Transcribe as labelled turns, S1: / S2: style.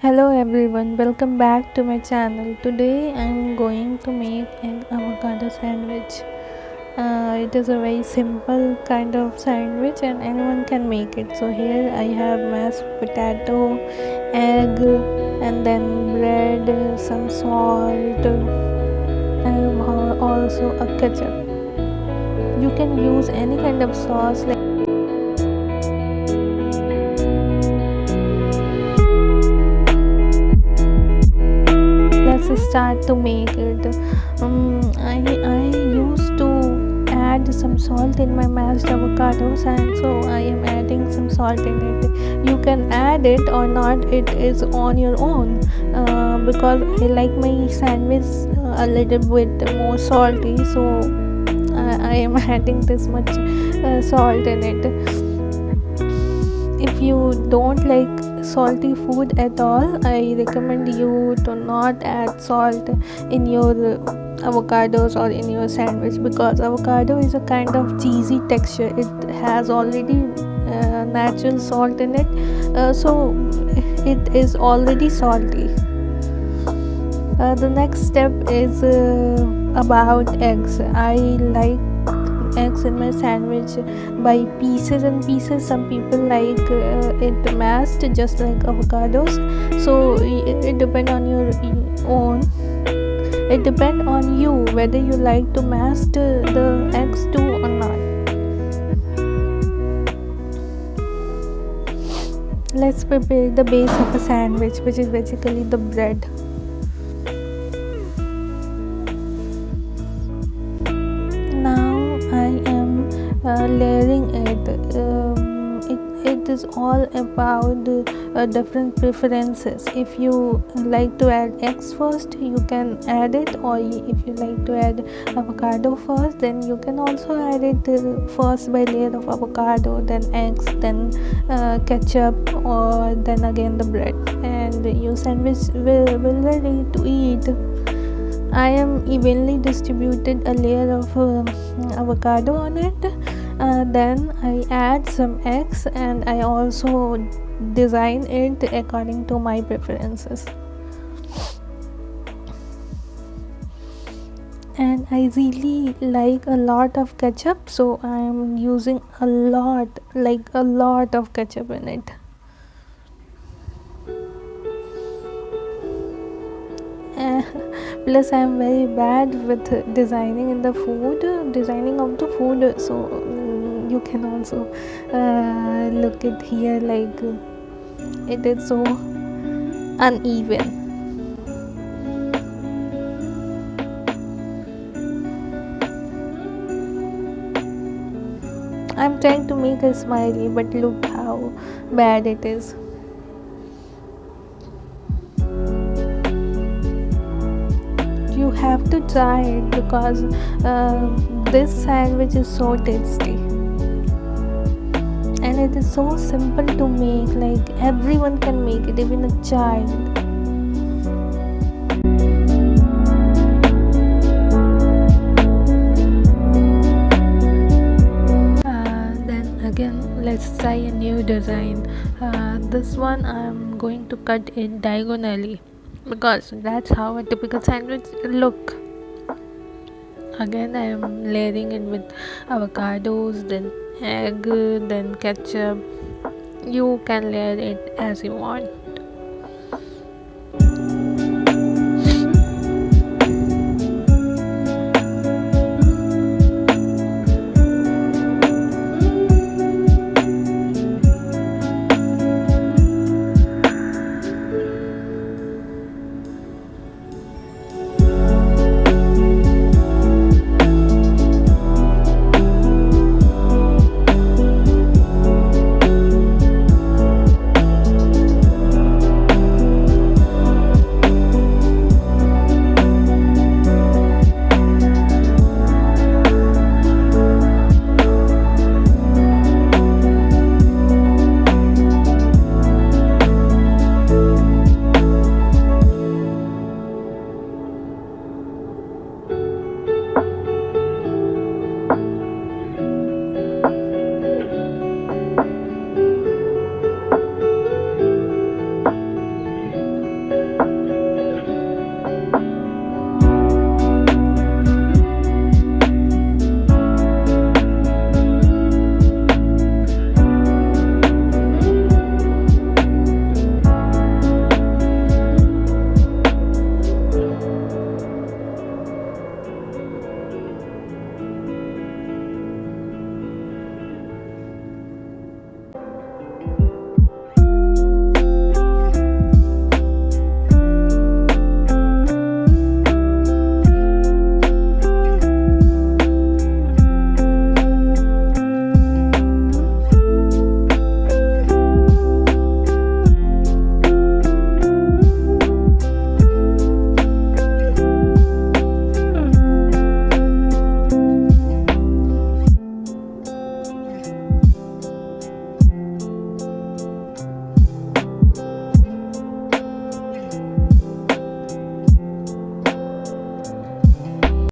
S1: Hello everyone, welcome back to my channel. Today I'm going to make an avocado sandwich. It is a very simple kind of sandwich and anyone can make it. So here I have mashed potato, egg, and then bread, some salt. I have also a ketchup. You can use any kind of sauce like let's start to make it. I used to add some salt in my mashed avocados, and so I am adding some salt in it. You can add it or not, it is on your own, because I like my sandwich a little bit more salty, so I am adding this much salt in it. If you don't like salty food at all, I recommend you to not add salt in your avocados or in your sandwich, because avocado is a kind of cheesy texture. It has already natural salt in it, so it is already salty. The next step is about eggs. I like eggs in my sandwich by pieces and pieces. Some people like it mashed just like avocados, so it depends on your own. It depends on you whether you like to mash the eggs too or not. Let's prepare the base of a sandwich, which is basically the bread. Now I am layering it. It is all about different preferences. If you like to add eggs first, you can add it, or if you like to add avocado first, then you can also add it first by layer of avocado, then eggs, then ketchup, or then again the bread, and your sandwich will ready to eat. I am evenly distributed a layer of avocado on it. Then I add some eggs, and I also design it according to my preferences. And I really like a lot of ketchup, so I am using a lot of ketchup in it. Plus I am very bad with designing of the food, so you can also look it here, like it is so uneven. I'm trying to make a smiley, but look how bad it is. You have to try it, because this sandwich is so tasty and it is so simple to make. Like everyone can make it, even a child. Then again, let's try a new design. This one I'm going to cut it diagonally, because that's how a typical sandwich look. Again I am layering it with avocados, then egg, then ketchup. You can layer it as you want.